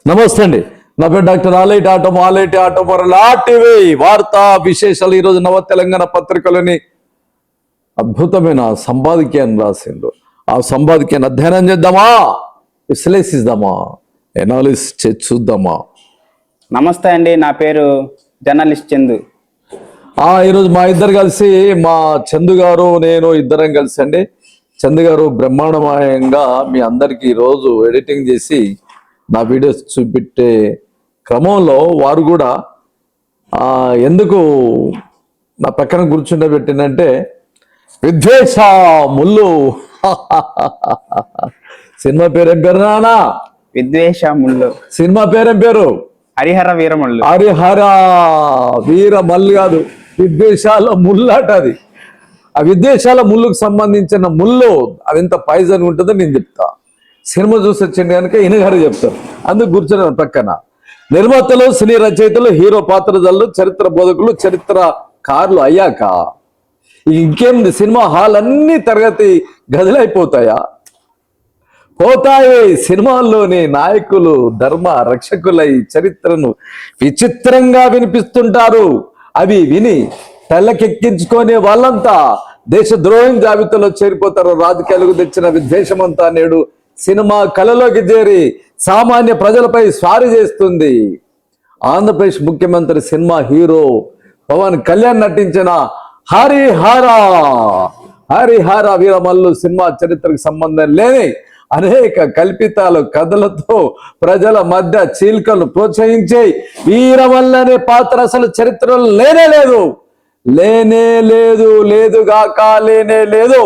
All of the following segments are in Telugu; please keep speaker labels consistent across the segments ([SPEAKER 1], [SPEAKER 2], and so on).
[SPEAKER 1] నమస్తే అండి. నా పేరు డాక్టర్ ఆలేటి ఆటోమొరల్ ఆర్టీవీ వార్తా విశేషాలు. ఈరోజు నవ తెలంగాణ పత్రికలోని అద్భుతమైన సంపాదకీయాన్ని రాసిండు. ఆ సంపాదకీయాన్ని అధ్యయనం చేద్దామా, విశ్లేషిద్దామా, ఎనాలిసిస్ చూద్దామా?
[SPEAKER 2] నమస్తే అండి, నా పేరు జర్నలిస్ట్ చందు.
[SPEAKER 1] ఈరోజు మా ఇద్దరు కలిసి, మా చందు గారు నేను ఇద్దరం కలిసి అండి, చందు గారు బ్రహ్మాండమయంగా మీ అందరికీ ఈరోజు ఎడిటింగ్ చేసి నా వీడియోస్ చూపెట్టే క్రమంలో వారు కూడా ఎందుకు నా పక్కన కూర్చుండే పెట్టిందంటే, విద్వేష ముళ్ళు సినిమా పేరేం పేరు నానా?
[SPEAKER 2] విద్వేష ముళ్ళు.
[SPEAKER 1] సినిమా పేరేం పేరు?
[SPEAKER 2] హరిహర వీరమల్లు.
[SPEAKER 1] హరిహర వీర మల్లు కాదు, విద్వేషాల ముళ్ళట అది. ఆ విద్వేషాల ముళ్ళుకు సంబంధించిన ముళ్ళు అది ఎంత పాయిజన్ ఉంటుందో నేను చెప్తా. సినిమా చూసి వచ్చింది కనుక ఇనగారు చెప్తారు. అందుకు కూర్చున్నాను పక్కన. నిర్మాతలు, సినీ రచయితలు, హీరో పాత్రధారులు, చరిత్ర బోధకులు, చరిత్రకారులు అయ్యాక ఇంకేంది, సినిమా హాల్ అన్ని తరగతి గదులైపోతాయా? పోతాయి. సినిమాల్లోని నాయకులు ధర్మ రక్షకులై చరిత్రను విచిత్రంగా వినిపిస్తుంటారు. అవి విని తెల్లకెక్కించుకునే వాళ్ళంతా దేశ ద్రోహం జాబితాలో చేరిపోతారు. రాజకీయాలకు తెచ్చిన విద్వేషమంతా నేడు సినిమా కళలోకి చేరి సామాన్య ప్రజలపై స్వారీ చేస్తుంది. ఆంధ్రప్రదేశ్ ముఖ్యమంత్రి సినిమా హీరో పవన్ కళ్యాణ్ నటించిన హరిహర వీరమల్లు సినిమా చరిత్రకు సంబంధం లేని అనేక కల్పితాలు కథలతో ప్రజల మధ్య చీల్కలు ప్రోత్సహించే వీరమల్లు అనే పాత్ర అసలు చరిత్రలో లేనే లేదు. లేనే లేదు.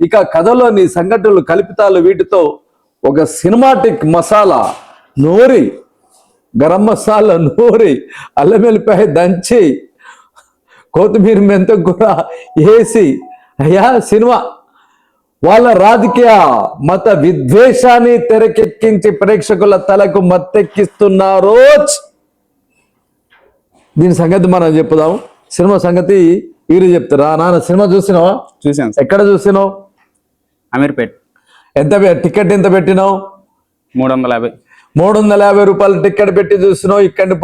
[SPEAKER 1] ఇక కథలోని సంఘటనలు, కల్పితాలు, వీటితో ఒక సినిమాటిక్ మసాలా నూరి, గరం మసాలా నూరి, అల్లం వెల్లిపాయ దంచి, కొత్తిమీర మెంత కూడా వేసి సినిమా వాళ్ళ రాజకీయ మత విద్వేషాన్ని తెరకెక్కించి ప్రేక్షకుల తలకు మత్తెక్కిస్తున్నారు. దీని సంగతి మనం చెప్పుదాం. సినిమా సంగతి వీరు చెప్తారా? నాన్న సినిమా చూసినావా?
[SPEAKER 2] చూసాను.
[SPEAKER 1] ఎక్కడ చూసినావు?
[SPEAKER 2] అమీర్పేట్.
[SPEAKER 1] ఎంత టికెట్ ఎంత పెట్టినావు?
[SPEAKER 2] 350.
[SPEAKER 1] 350 రూపాయలు టికెట్ పెట్టి చూసినావు. ఇక్కడిని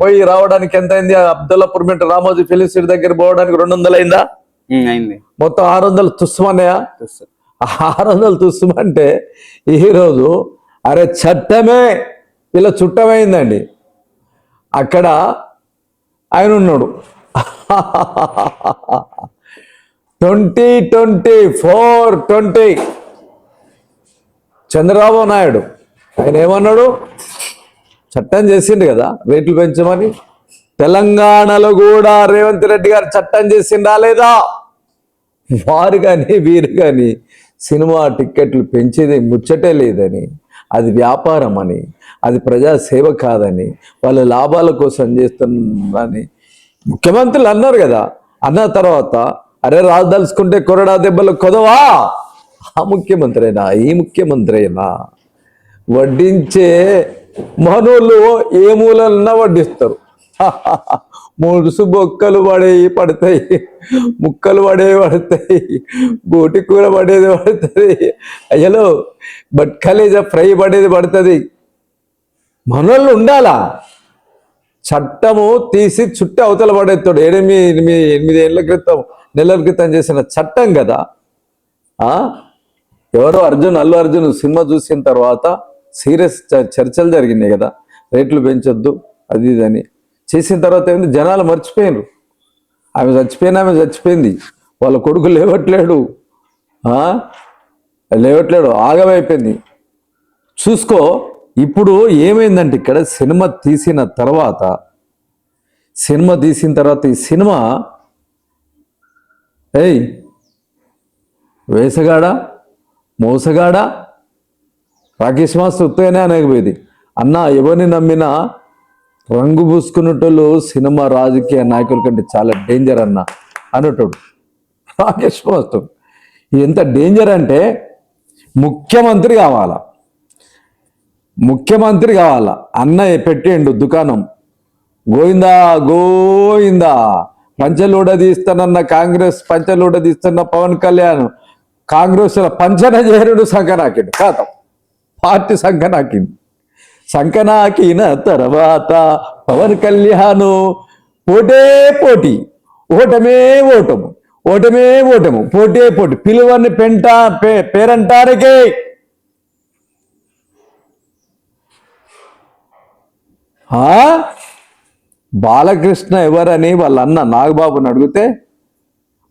[SPEAKER 1] పోయి రావడానికి ఎంత అయింది? అబ్దుల్లాపూర్ మెట్ రామోజీ ఫిలిం సిటీ దగ్గర పోవడానికి 200 అయిందా?
[SPEAKER 2] అయింది.
[SPEAKER 1] మొత్తం 600 తుస్సుమన్నాయా? 600 తుస్సుమంటే ఈరోజు అరే చట్టమే ఇలా చుట్టమైందండి. అక్కడ ఆయన ఉన్నాడు 2020 చంద్రబాబు నాయుడు. ఆయన ఏమన్నాడు? చట్టం చేసిండు కదా రేట్లు పెంచమని. తెలంగాణలో కూడా రేవంత్ రెడ్డి గారు చట్టం చేసిండా లేదా? వారు కానీ వీరు కానీ సినిమా టిక్కెట్లు పెంచేది ముచ్చటే లేదని, అది వ్యాపారం అని, అది ప్రజాసేవ కాదని, వాళ్ళ లాభాల కోసం చేస్తున్నారని ముఖ్యమంత్రులు అన్నారు కదా. అన్న తర్వాత అరే రాజదలుచుకుంటే కొరడా దెబ్బలు కొదవా? ఆ ముఖ్యమంత్రి అయినా ఈ ముఖ్యమంత్రి అయినా వడ్డించే మనోళ్ళు ఏ మూలన్నా వడ్డిస్తారు. ముడుసు బొక్కలు పడతాయి, ముక్కలు పడతాయి, బోటి కూర పడేది పడుతుంది, అయ్యలో బట్కలేజ ఫ్రై పడేది పడుతుంది. మనోళ్ళు ఉండాలా? చట్టము తీసి చుట్టూ అవతల పడేస్తాడు. 8 ఏళ్ళ క్రితం, నెలల క్రితం చేసిన చట్టం కదా. ఎవరో అల్లు అర్జున్ సినిమా చూసిన తర్వాత సీరియస్ చర్చలు జరిగినాయి కదా, రేట్లు పెంచొద్దు అది ఇదని. చేసిన తర్వాత ఏంది, జనాలు మర్చిపోయినారు. ఆమె చచ్చిపోయింది, వాళ్ళ కొడుకు లేవట్లేడు, ఆగమైపోయింది. చూసుకో. ఇప్పుడు ఏమైందంటే ఇక్కడ సినిమా తీసిన తర్వాత ఈ సినిమా వేసగాడా మోసగాడా రాకేష్ మాస్టర్ ఉత్తగానే అనకపోయేది. అన్న ఎవరిని నమ్మినా రంగు పూసుకున్నటోళ్ళు సినిమా రాజకీయ నాయకుల కంటే చాలా డేంజర్ అన్న అనేటోడు రాకేష్ మాస్టర్. ఎంత డేంజర్ అంటే ముఖ్యమంత్రి కావాలా అన్న పెట్టిండు దుకాణం. గోయిందా పంచలూడ తీస్తానన్న కాంగ్రెస్, పంచలూడ తీస్తున్న పవన్ కళ్యాణ్ కాంగ్రెస్ పంచన చేరుడు సంఘ నాకిండు. కాదు, పార్టీ సంఘ నాకింది. సంకనాకిన తర్వాత పవన్ కళ్యాణ్ పోటే పోటీ, ఓటమే ఓటము, ఓటమే ఓటము, పోటే పోటీ, పిలువని పేరంటానికే. బాలకృష్ణ ఎవరని వాళ్ళ అన్న నాగబాబుని అడిగితే,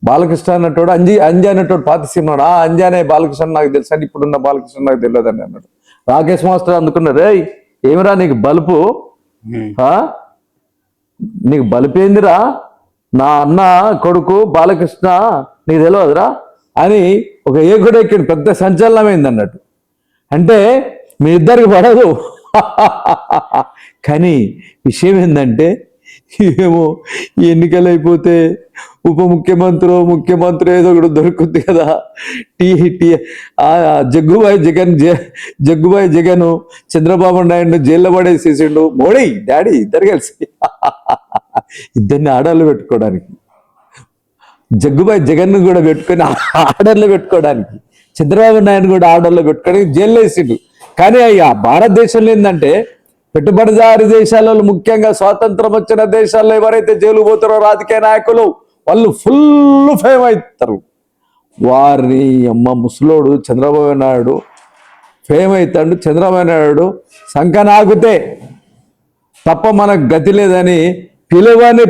[SPEAKER 1] బాలకృష్ణ అన్నట్టు అంజి అన్నట్టు పాత సినిమాడు, అంజి అనే బాలకృష్ణ నాకు తెలుసు అని, ఇప్పుడున్న బాలకృష్ణ నాకు తెలియదని అన్నాడు. రాకేష్ మాస్టర్ అందుకున్నారు, రే ఏమిరా నీకు బలుపు, నీకు బలుపేందిరా, నా అన్న కొడుకు బాలకృష్ణ నీకు తెలియదురా అని ఒక ఏకుడెక్కింది, పెద్ద సంచలనమైంది అన్నట్టు. అంటే మీ ఇద్దరికి పడదు. కానీ విషయం ఏంటంటే, ఏమో ఎన్నికలు అయిపోతే ఉప ముఖ్యమంత్రి ఏదో ఒకటి దొరుకుతుంది కదా. జగ్గుబాయి జగన్ చంద్రబాబు నాయుడు జైల్లో పడేసేసిండు మోడీ డాడీ ఇద్దరు కలిసి. ఇద్దరిని ఆర్డర్లు పెట్టుకోవడానికి, జగ్గుబాయి జగన్ కూడా పెట్టుకొని ఆర్డర్లు పెట్టుకోవడానికి, చంద్రబాబు నాయుడు కూడా ఆర్డర్లు పెట్టుకోవడానికి జైల్లో వేసిండు. కానీ అయ్యా భారతదేశంలో ఏంటంటే, పెట్టుబడిదారి దేశాలలో ముఖ్యంగా స్వాతంత్రం వచ్చిన దేశాల్లో ఎవరైతే జైలు పోతారో రాజకీయ నాయకులు, వాళ్ళు ఫుల్ ఫేమ్ అవుతారు. వారిని అమ్మ ముసలోడు చంద్రబాబు నాయుడు ఫేమ్ అవుతాడు. చంద్రబాబు నాయుడు సంకనాగితే తప్ప మనకు గతి లేదని పిలువని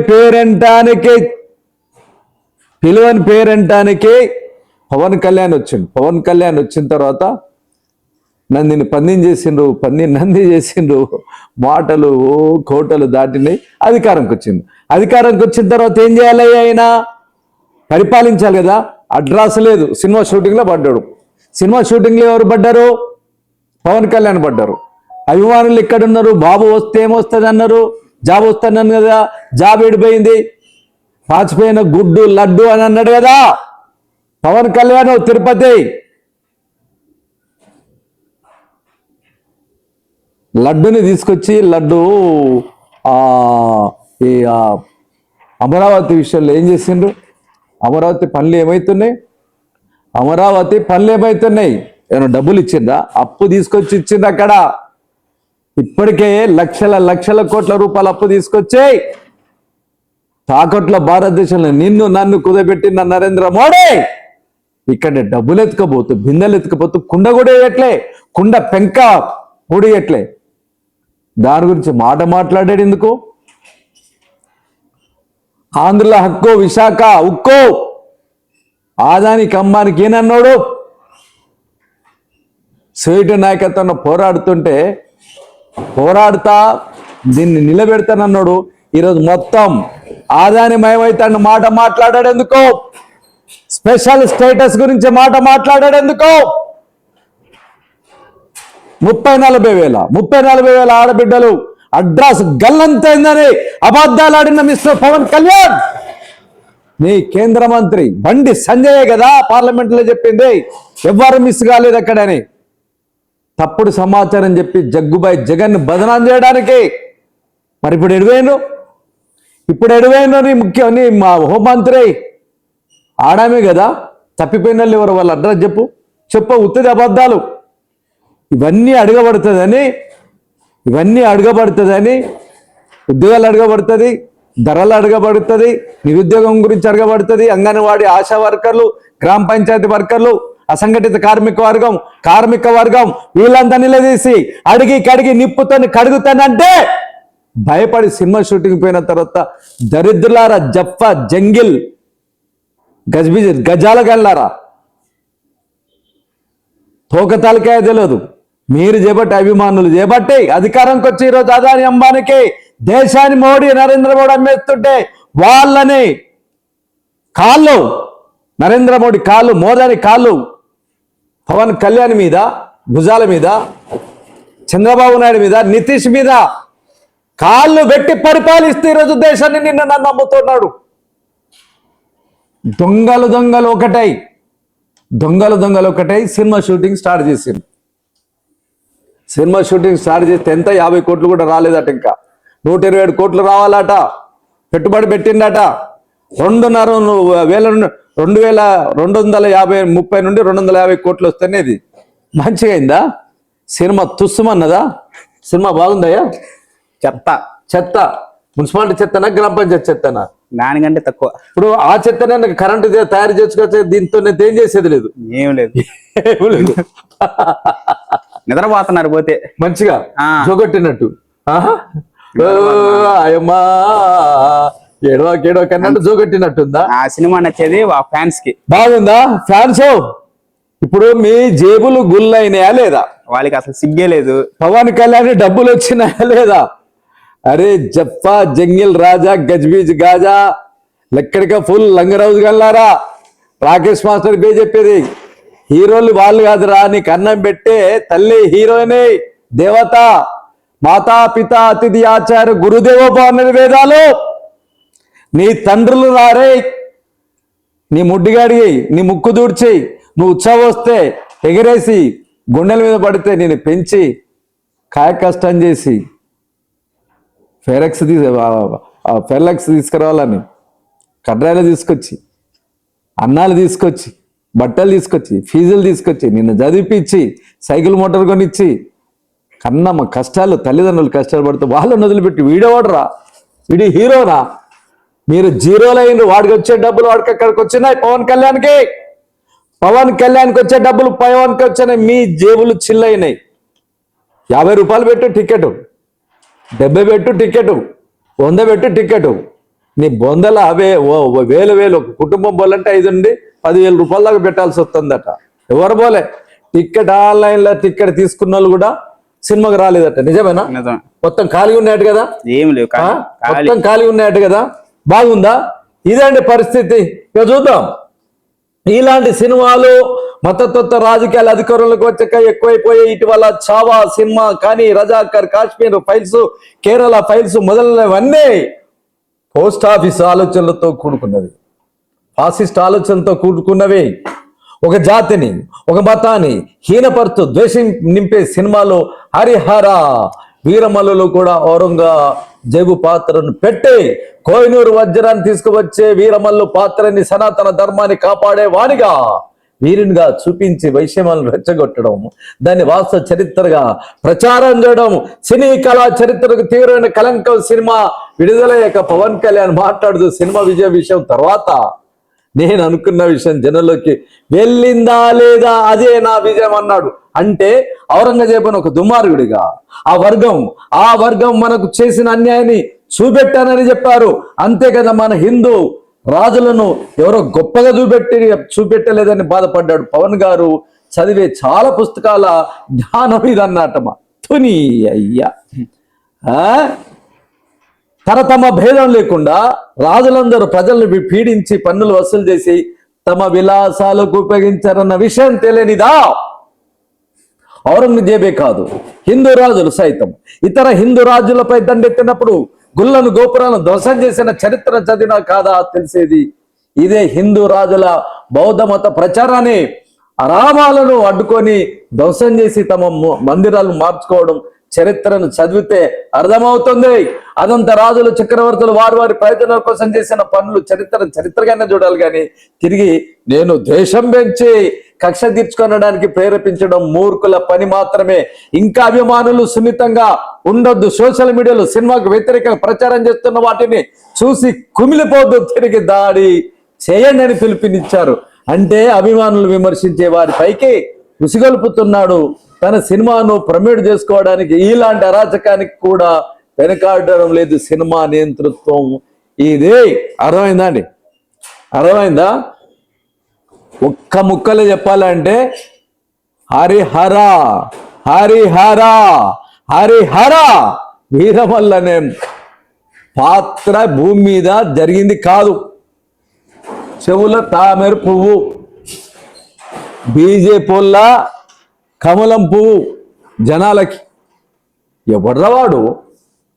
[SPEAKER 1] పేరంటానికే పవన్ కళ్యాణ్ వచ్చిండు. పవన్ కళ్యాణ్ వచ్చిన తర్వాత నందిని నంది చేసిండ్రు, మాటలు కోటలు దాటినాయి. అధికారంకి వచ్చిన తర్వాత ఏం చేయాలి, ఆయన పరిపాలించాలి కదా. అడ్రస్ లేదు, సినిమా షూటింగ్లో పడ్డాడు. సినిమా షూటింగ్లో ఎవరు పడ్డారు, పవన్ కళ్యాణ్ పడ్డారు. అభిమానులు ఎక్కడున్నారు, బాబు వస్తే ఏమొస్తుంది అన్నారు, జాబ్ వస్తానన్నాను కదా, జాబ్ ఏడిపోయింది, పాచిపోయిన గుడ్డు లడ్డు అని అన్నాడు కదా పవన్ కళ్యాణ్. తిరుపతి లడ్డుని తీసుకొచ్చి, లడ్డు ఈ అమరావతి విషయంలో ఏం చేసిండ్రు, అమరావతి పనులు ఏమవుతున్నాయి, ఏమైనా డబ్బులు ఇచ్చిందా, అప్పు తీసుకొచ్చి ఇచ్చింది అక్కడ. ఇప్పటికే లక్షల కోట్ల రూపాయలు అప్పు తీసుకొచ్చే తాకట్లో భారతదేశంలో నన్ను కుదబెట్టిన నరేంద్ర మోడీ ఇక్కడ డబ్బులు ఎత్తుకపోతూ, బిందెలు ఎత్తుకపోతూ, కుండ కూడా వేయట్లే, కుండ పెంక పొడియట్లే. దాని గురించి మాట్లాడాడు ఎందుకు? ఆంధ్రుల హక్కు, విశాఖ ఉక్కు, ఆదానికి అమ్మానికి ఏనన్నాడు? స్వీట్ నాయకత్వంలో పోరాడుతా దీన్ని నిలబెడతానన్నాడు. ఈరోజు మొత్తం ఆదాని మయమైతాడు. మాట్లాడాడు ఎందుకు? స్పెషల్ స్టేటస్ గురించి మాట్లాడాడు ఎందుకు? 30-40 వేల ఆడబిడ్డలు అడ్రస్ గల్లంతైందని అబద్ధాలు ఆడిన మిస్టర్ పవన్ కళ్యాణ్, నీ కేంద్ర మంత్రి బండి సంజయ్ కదా పార్లమెంట్లో చెప్పింది, ఎవ్వరు మిస్ కాలేదు అక్కడని. తప్పుడు సమాచారం చెప్పి జగ్గుబాయి జగన్ బదనాం చేయడానికి. మరి ఇప్పుడు ఎడువేను నీ మా హోంమంత్రి ఆడామే కదా. తప్పిపోయిన వాళ్ళు ఎవరు, వాళ్ళ అడ్రస్ చెప్పు ఉత్తది అబద్ధాలు. ఇవన్నీ అడగబడుతుందని ఉద్యోగాలు అడగబడుతుంది, ధరలు అడగబడుతుంది, నిరుద్యోగం గురించి అడగబడుతుంది, అంగన్వాడీ ఆశా వర్కర్లు, గ్రామ పంచాయతీ వర్కర్లు, అసంఘటిత కార్మిక వర్గం వీళ్ళంతా నిలదీసి అడిగి నిప్పుతో కడుగుతానంటే భయపడి సినిమా షూటింగ్ పోయిన తర్వాత దరిద్రులారా, జఫ్ఫా జంగిల్ గజాల గల్లారా, తోకతాలకాయ తెలియదు. మీరు చేపట్టి అభిమానులు చేపట్టి అధికారంకి వచ్చి ఈరోజు అదాని అంబానికి దేశాన్ని నరేంద్ర మోడీ అమ్మేస్తుంటే వాళ్ళని కాళ్ళు, నరేంద్ర మోడీ కాళ్ళు, మోదీ కాళ్ళు పవన్ కళ్యాణ్ మీద, భుజాల మీద, చంద్రబాబు నాయుడు మీద, నితీష్ మీద కాళ్ళు పెట్టి పరిపాలిస్తే ఈరోజు దేశాన్ని నన్ను నమ్ముతున్నాడు. దొంగలు ఒకటై సినిమా షూటింగ్ స్టార్ట్ చేసింది. సినిమా షూటింగ్ స్టార్ట్ చేస్తే ఎంత 50 కోట్లు కూడా రాలేదట. ఇంకా 127 కోట్లు రావాలట. పెట్టుబడి పెట్టిందట. 2,250 నుండి 250 కోట్లు వస్తేనేది మంచిగా అయిందా? సినిమా తుస్సుమన్నదా? సినిమా బాగుందయ్యా?
[SPEAKER 2] చెత్త.
[SPEAKER 1] చెత్త మున్సిపాలిటీ చెత్తనా, గ్రామ పంచాయతీ చెత్తనా?
[SPEAKER 2] దానికంటే తక్కువ.
[SPEAKER 1] ఇప్పుడు ఆ చెత్తనే కరెంటు తయారు చేసుకోవచ్చు, దీంతో ఏం చేసేది లేదు.
[SPEAKER 2] ఏం లేదు.
[SPEAKER 1] ఏం లేదు.
[SPEAKER 2] నిద్రపోతున్నారు పోతే
[SPEAKER 1] మంచిగా జోగొట్టినట్టు. అయ్యమ్మా ఏడో కన్నట్టు జోగొట్టినట్టుందా?
[SPEAKER 2] ఆ సినిమా నచ్చేది ఫ్యాన్స్ కి.
[SPEAKER 1] బాగుందా ఫ్యాన్స్? ఇప్పుడు మీ జేబులు గుల్లైనాయా లేదా?
[SPEAKER 2] వాళ్ళకి అసలు సిగ్గే లేదు.
[SPEAKER 1] పవన్ కళ్యాణ్ డబ్బులు వచ్చినాయా లేదా? అరే జప్పా జంగిల్ రాజా గజ్బీజ్ గాజా లెక్కడిగా ఫుల్ లంగరౌజ్ గల్లారా. రాకేష్ మాస్టర్ పే చెప్పేది హీరోలు వాళ్ళు కాదురా, నీకు అన్నం పెట్టే తల్లి హీరోయినే, దేవత, మాతా పిత అతిథి ఆచార్య గురుదేవోభవ అన్నది వేదాలు. నీ తండ్రులు రారే, నీ ముడ్డిగాడి నీ ముక్కు దూడ్చి నువ్వు ఉత్సవం వస్తే ఎగిరేసి గుండెల మీద పడితే నేను పెంచి కాయ కష్టం చేసి ఫెర్లెక్స్ తీసుకురావాలని కడ్రాయిలు తీసుకొచ్చి, అన్నాలు తీసుకొచ్చి, బట్టలు తీసుకొచ్చి, ఫీజులు తీసుకొచ్చి, నిన్ను చదివిపించి, సైకిల్ మోటార్ కొనిచ్చి, కన్నమ్మ కష్టాలు, తల్లిదండ్రులు కష్టాలు పడుతూ వాళ్ళని వదిలిపెట్టి వీడేవాడరా, వీడి హీరోనా? మీరు జీరోలు అయిన వాడికి వచ్చే డబ్బులు వాడికి అక్కడికి వచ్చినాయి. పవన్ కళ్యాణ్కి వచ్చే డబ్బులు పవన్కి వచ్చినాయి. మీ జేబులు చిల్లయినాయి. 50 రూపాయలు పెట్టు టికెట్, 70 పెట్టు టికెట్, 100 పెట్టు టికెట్. నీ బొందల అవే వేలు ఒక కుటుంబం పోలంటే 5 నుండి 10,000 రూపాయల దాకా పెట్టాల్సి వస్తుందట. ఎవరు పోలే. టికెట్ ఆన్లైన్లో టికెట్ తీసుకున్న వాళ్ళు కూడా సినిమాకి రాలేదట. నిజమేనా? మొత్తం ఖాళీ ఉన్నాయట కదా?
[SPEAKER 2] ఏం లేవు,
[SPEAKER 1] మొత్తం ఖాళీ ఉన్నాయట కదా? బాగుందా? ఇదండి పరిస్థితి. ఇక చూద్దాం. ఇలాంటి సినిమాలు మతతత్వ రాజకీయాలు అధికారంలోకి వచ్చాక ఎక్కువైపోయాయి. ఇటీవల చావా సినిమా కానీ, రజాకర్, కాశ్మీర్ ఫైల్స్, కేరళ ఫైల్స్ మొదలైనవన్నీ పోస్ట్ ఆఫీస్ ఆలోచనలతో కూడుకున్నవి, ఫాసిస్ట్ ఆలోచనలతో కూడుకున్నవి. ఒక జాతిని, ఒక మతాన్ని హీనపరుతూ ద్వేషం నింపే సినిమాలో హరిహర వీరమల్లులు కూడా ఔరంగజేబు పాత్రను పెట్టి కోహినూరు వజ్రాన్ని తీసుకువచ్చే వీరమల్లు పాత్రని సనాతన ధర్మాన్ని కాపాడే వానిగా వీరునిగా చూపించి వైషమ్యాలను రెచ్చగొట్టడం, దాన్ని వాస్తవ చరిత్రగా ప్రచారం చేయడం, సినీ కళా చరిత్రకు తీవ్రమైన కలంకం. సినిమా విడుదలయ్యాక పవన్ కళ్యాణ్ మాట్లాడుతూ సినిమా విజయ విషయం తర్వాత నేను అనుకున్న విషయం జనంలోకి వెళ్ళిందా లేదా, అదే నా విజయం అన్నాడు. అంటే ఔరంగజేబును ఒక దుమార్గుడిగా ఆ వర్గం మనకు చేసిన అన్యాయాన్ని చూపెట్టానని చెప్పారు. అంతే కదా, మన హిందూ రాజులను ఎవరో గొప్పగా చూపెట్టలేదని బాధపడ్డాడు. పవన్ గారు చదివే చాలా పుస్తకాల జ్ఞానం ఇదన్నటమా. తుని అయ్యా, తరతమ భేదం లేకుండా రాజులందరూ ప్రజలను పీడించి పన్నులు వసూలు చేసి తమ విలాసాలకు ఉపయోగించారన్న విషయం తెలియనిదా? ఔరంగజేబే కాదు, హిందూ రాజులు సైతం ఇతర హిందూ రాజులపై దండెత్తినప్పుడు గుళ్ళను గోపురాలను ధ్వంసం చేసిన చరిత్ర చదివినా కాదా తెలిసేది. ఇదే హిందూ రాజుల బౌద్ధ మత ప్రచారాన్ని అరామాలను అడ్డుకొని ధ్వంసం చేసి తమ మందిరాలను మార్చుకోవడం చరిత్రను చదివితే అర్థమవుతుంది. అదంతా రాజులు, చక్రవర్తులు వారి ప్రయోజనాల కోసం చేసిన పనులు చరిత్రగానే చూడాలి. కానీ తిరిగి నేను ద్వేషం పెంచి కక్ష తీర్చుకొనడానికి ప్రేరేపించడం మూర్ఖుల పని మాత్రమే. ఇంకా అభిమానులు సున్నితంగా ఉండొద్దు. సోషల్ మీడియాలో సినిమాకు వ్యతిరేకంగా ప్రచారం చేస్తున్న వాటిని చూసి కుమిలిపోద్దు, తిరిగి దాడి చేయండి అని పిలుపునిచ్చారు. అంటే అభిమానులు విమర్శించే వారిపైకి ఉసిగొల్పుతున్నాడు. తన సినిమాను ప్రమోట్ చేసుకోవడానికి ఇలాంటి అరాచకానికి కూడా వెనకాడడం లేదు సినిమా నియంతృత్వం. ఇది అర్థమైందా అండి? అర్థమైందా? ఒక్క ముక్కలో చెప్పాలంటే హరిహర హరిహర హరిహర వీరమల్లనే పాత్ర భూమి మీద జరిగింది కాదు. చెవుల తామర పువ్వు, బీజేపీల కమలం పువ్వు జనాలకి. ఎవడ్రా వాడు?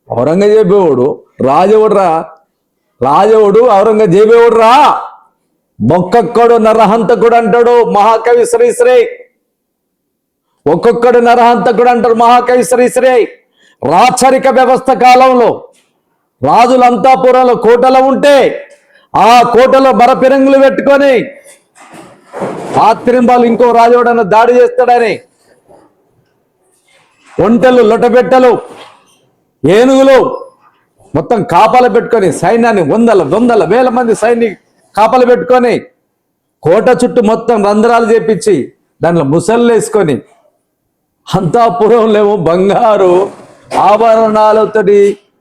[SPEAKER 1] ఔరంగజేబేవుడు రాజవుడు ఔరంగజేబేవుడురా. ఒక్కొక్కడు నరహంతకుడు అంటాడు మహాకవి శ్రీశ్రీ. ఒక్కొక్కడు నరహంతకుడు అంటాడు మహాకవి శ్రీశ్రీ. రాచరిక వ్యవస్థ కాలంలో రాజులు అంతఃపురంలో కోటలో ఉంటే ఆ కోటలో బరపిరంగులు పెట్టుకొని ఆత్రింబాలు ఇంకో రాజుడన్న దాడి చేస్తాడని ఒంటెలు లొటబెట్టలు ఏనుగులు మొత్తం కాపలు పెట్టుకొని సైన్యాన్ని వందల వేల మంది కాపలు పెట్టుకొని కోట చుట్టూ మొత్తం రంధ్రాలు చేపించి దాంట్లో ముసళ్ళు వేసుకొని అంతఃపురంలో బంగారు ఆభరణాలతోటి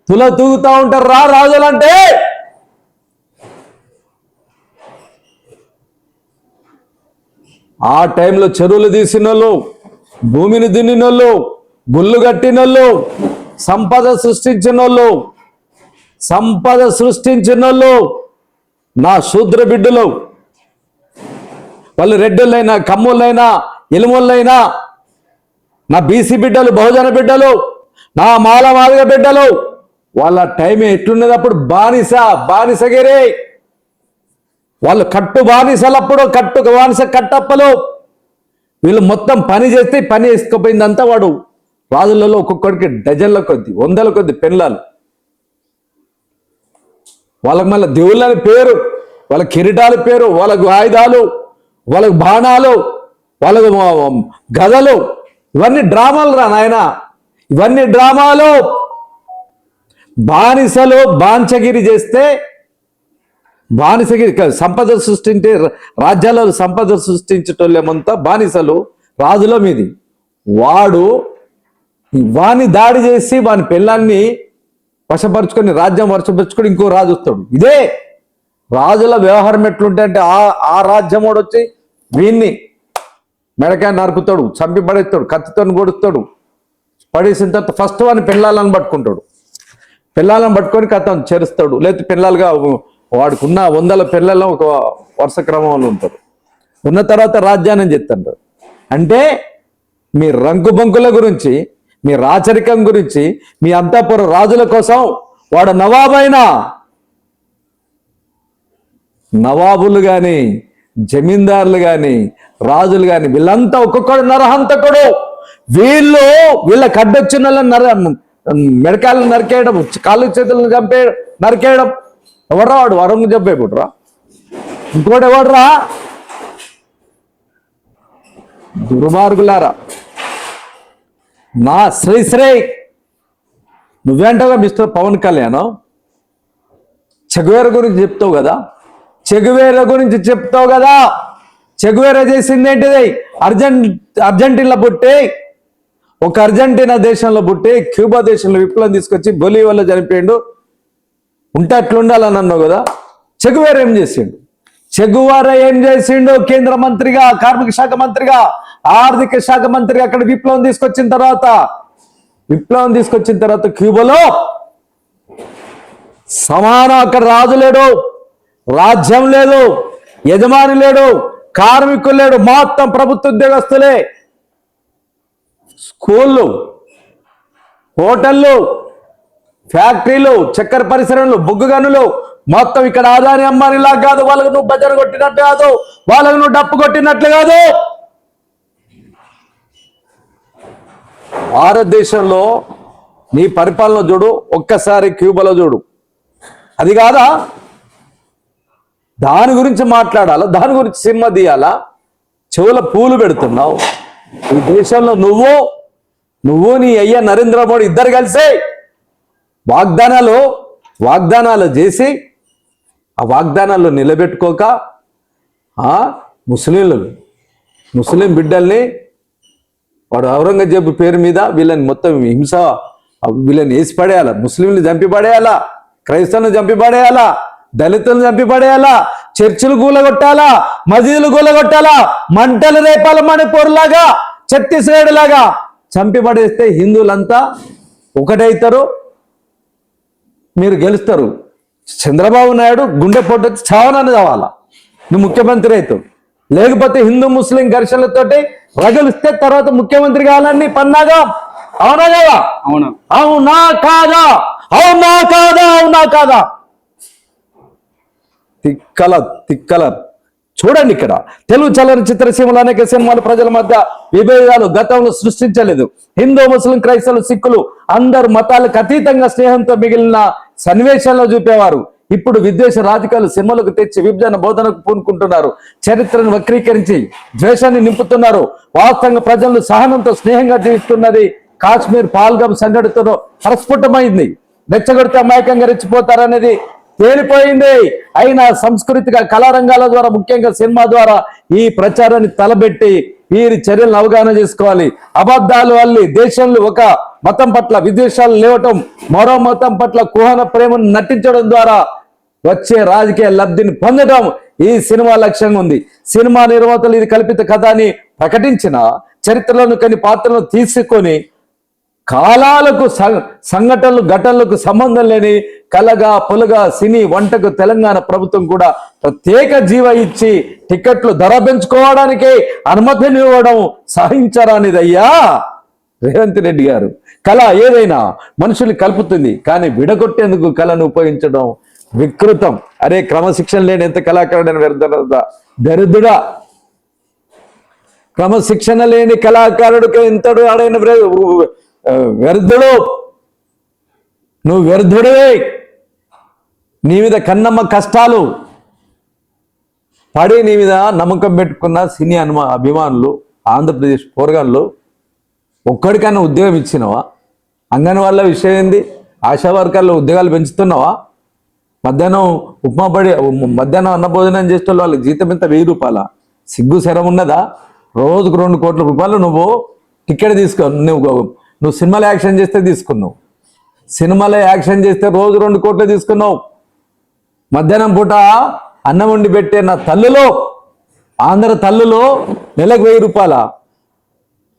[SPEAKER 1] తూగుతా ఉంటారు రాజులంటే. ఆ టైంలో చెరువులు తీసినోళ్ళు, భూమిని దున్నినోళ్ళు, గుళ్ళు కట్టినోళ్ళు, సంపద సృష్టించినోళ్ళు నా శూద్ర బిడ్డలు. వాళ్ళు రెడ్డులైనా, కమ్ములైనా, ఇలుములైనా, నా బీసీ బిడ్డలు, బహుజన బిడ్డలు, నా మాదిగ బిడ్డలు. వాళ్ళ టైం ఎట్లున్నది అప్పుడు? బానిసగిరి. వాళ్ళు బానిసలప్పుడు కట్టప్పలు. వీళ్ళు మొత్తం పని చేస్తే పని వేసుకుపోయిందంతా వాడు. రాజులలో ఒక్కొక్కడికి డజన్ల కొద్ది, వందల కొద్ది పెళ్ళాలు. వాళ్ళకి మళ్ళీ దేవుళ్ళని పేరు, వాళ్ళ కిరీటాల పేరు, వాళ్ళకు ఆయుధాలు, వాళ్ళకు బాణాలు, వాళ్ళకు గదలు. ఇవన్నీ డ్రామాలు రా నాయన, ఇవన్నీ డ్రామాలు. బానిసలు బాంచగిరి చేస్తే, బానిసగిరి సంపద సృష్టించే రాజ్యాలలో సంపద సృష్టించేటోళ్ళేమంతా బానిసలు రాజుల మీది. వాని దాడి చేసి వాని పెళ్ళాన్ని వశపరుచుకొని రాజ్యం వశపరుచుకొని ఇంకో రాజు వస్తాడు. ఇదే రాజుల వ్యవహారం ఎట్లుంటే అంటే ఆ రాజ్యం వాడు వచ్చి వీన్ని మెడకాయ నరుకుతాడు, చంపి పడేస్తాడు, కత్తితో కొడుస్తాడు. పడేసిన తర్వాత ఫస్ట్ వాడిని పెళ్ళాలను పట్టుకుంటాడు. పిల్లలను పట్టుకొని కథం చేరుస్తాడు. లేకపోతే పిల్లలుగా వాడికి ఉన్న 100 పిల్లలు ఒక వరుస క్రమంలో ఉంటారు. ఉన్న తర్వాత రాజ్యాన్ని చెప్తాడు. అంటే మీ రంకు బంకుల గురించి, మీ రాచరికం గురించి, మీ అంతఃపుర రాజుల కోసం వాడు నవాబులు కానీ, జమీందారులు కానీ, రాజులు కానీ, వీళ్ళంతా ఒక్కొక్కడు నరహంతకుడు. వీళ్ళ కడ్డొచ్చిన మెడకాయలను నరికేయడం, కాళ్ళు చేతులను నరికేయడం. ఎవడ్రా వాడు? వరంగు చెప్పేపుట్రా. ఇంకోటి ఎవడ్రా? దుర్మార్గులారా. నా శ్రీ నువ్వేంటగా మిస్టర్ పవన్ కళ్యాణ్ చెగువేర గురించి చెప్తావు కదా. చెగువేర చేసింది ఏంటిది? అర్జెంటీనా పుట్టి, ఒక అర్జెంటీనా దేశంలో పుట్టి క్యూబా దేశంలో విప్లవం తీసుకొచ్చి బొలీవియాలో చనిపోయిండు. ఉంటే అట్లుండాలని అన్నావు కదా. చెగువేర ఏం చేసిండు? కేంద్ర మంత్రిగా, కార్మిక శాఖ మంత్రిగా, ఆర్థిక శాఖ మంత్రిగా అక్కడ విప్లవం తీసుకొచ్చిన తర్వాత క్యూబాలో సమానం. అక్కడ రాజు లేడు, రాజ్యం లేదు, యజమాని లేడు, కార్మికులు లేడు, మొత్తం ప్రభుత్వ ఉద్యోగస్తులే. స్కూళ్ళు, హోటళ్ళు, ఫ్యాక్టరీలు, చక్కెర పరిశ్రమలు, బొగ్గు గనులు మొత్తం ఇక్కడ ఆదాని అమ్మానిలా కాదు. వాళ్ళకు నువ్వు బజారు కొట్టినట్టు కాదు, వాళ్ళకు నువ్వు డప్పు కొట్టినట్లు కాదు. భారతదేశంలో నీ పరిపాలన చూడు, ఒక్కసారి క్యూబాలో చూడు. అది కాదా? దాని గురించి మాట్లాడాలా, దాని గురించి సినిమా తీయాలా? చెవుల పూలు పెడుతున్నావు. ఈ దేశంలో నువ్వు నీ అయ్యా నరేంద్ర మోడీ ఇద్దరు కలిసి వాగ్దానాలు చేసి ఆ వాగ్దానాల్లో నిలబెట్టుకోక ముస్లిం బిడ్డల్ని వాడు ఔరంగజేబు పేరు మీద వీళ్ళని మొత్తం వీళ్ళని వేసి పడేయాలా, ముస్లింలు చంపి పడేయాలా, క్రైస్తవులను చంపి పడేయాలా, దళితులను చంపి పడేయాలా, చర్చిలు కూలగొట్టాలా, మసీదులు కూలగొట్టాలా, మంటలు రేపాల మణిపూర్ లాగా, ఛత్తీస్గఢ్ లాగా చంపి పడేస్తే హిందువులంతా ఒకటైతారు, మీరు గెలుస్తారు. చంద్రబాబు నాయుడు గుండె పొట్టు వచ్చి చావనని కావాలా, నువ్వు ముఖ్యమంత్రి అవుతావు. లేకపోతే హిందూ ముస్లిం ఘర్షణలతోటి రగలిస్తే తర్వాత ముఖ్యమంత్రి కావాలని పన్నాగా. అవునా కదా? అవునా కాదా? తిక్కల చూడండి. ఇక్కడ తెలుగు చలనచిత్ర సీమలో అనేక సినిమాలు ప్రజల మధ్య విభేదాలు గతంలో సృష్టించలేదు. హిందూ, ముస్లిం, క్రైస్తవులు, సిక్కులు అందరు మతాలకు అతీతంగా స్నేహంతో మిగిలిన సన్నివేశాల్లో చూపేవారు. ఇప్పుడు విద్వేష రాజకీయాలు సినిమాలకు తెచ్చి విభజన బోధనకు పూనుకుంటున్నారు. చరిత్రను వక్రీకరించి ద్వేషాన్ని నింపుతున్నారు. వాస్తవంగా ప్రజలను సహనంతో స్నేహంగా జీవిస్తున్నది కాశ్మీర్ పాల్గం సంఘటనతో ప్రస్ఫుటమైంది. రెచ్చగొడితే అమాయకంగా రెచ్చిపోతారనేది తేలిపోయింది. అయినా సంస్కృతిగా కళారంగాల ద్వారా, ముఖ్యంగా సినిమా ద్వారా ఈ ప్రచారాన్ని తలబెట్టి వీరి చర్యలను అవగాహన చేసుకోవాలి. అబద్ధాలు అల్లి దేశంలో ఒక మతం పట్ల విద్వేషాలు లేవటం, మరో మతం పట్ల కుహన ప్రేమను నటించడం ద్వారా వచ్చే రాజకీయ లబ్ధిని పొందడం ఈ సినిమా లక్ష్యంగా ఉంది. సినిమా నిర్మాతలు ఇది కల్పిత కథ అని ప్రకటించిన చరిత్రలను కొన్ని పాత్రలను తీసుకొని కాలాలకు సంఘటనలు ఘటనలకు సంబంధం లేని కలగా పొలగా సినీ వంటకు తెలంగాణ ప్రభుత్వం కూడా ప్రత్యేక జీవ ఇచ్చి టికెట్లు ధర పెంచుకోవడానికి అనుమతిని ఇవ్వడం సహించరానిదయ్యా రేవంత్ రెడ్డి గారు. కళ ఏదైనా మనుషులు కలుపుతుంది, కానీ విడగొట్టేందుకు కళను ఉపయోగించడం వికృతం. అరే క్రమశిక్షణ లేని ఎంత కళాకారుడని దరిద్రుడా. క్రమశిక్షణ లేని కళాకారుడికి ఎంతడు ఆడైన వ్యర్థుడు. నువ్వు వ్యర్థుడివే. నీ మీద కన్నమ్మ కష్టాలు పడి నీ మీద నమ్మకం పెట్టుకున్న సినీ అభిమానులు, ఆంధ్రప్రదేశ్ పోరగాళ్ళు ఒక్కడికన్నా ఉద్యోగం ఇచ్చినవా? అంగన్వాడీల విషయం ఏంది? ఆశా వర్కర్లు ఉద్యోగాలు పెంచుతున్నావా? మధ్యాహ్నం మధ్యాహ్నం అన్న భోజనం చేసే వాళ్ళకి జీతం ఎంత 1000 రూపాయల? సిగ్గు శరం ఉన్నదా? రోజుకు 2 కోట్ల రూపాయలు నువ్వు టికెట్ తీసుకో. నువ్వు సినిమాలో యాక్షన్ చేస్తే తీసుకున్నావు. సినిమాలో యాక్షన్ చేస్తే రోజు 2 కోట్లు తీసుకున్నావు. మధ్యాహ్నం పూట అన్నం వండి పెట్టే నా తల్లులో, ఆంధ్ర తల్లులో నెలకు 1000 రూపాయల?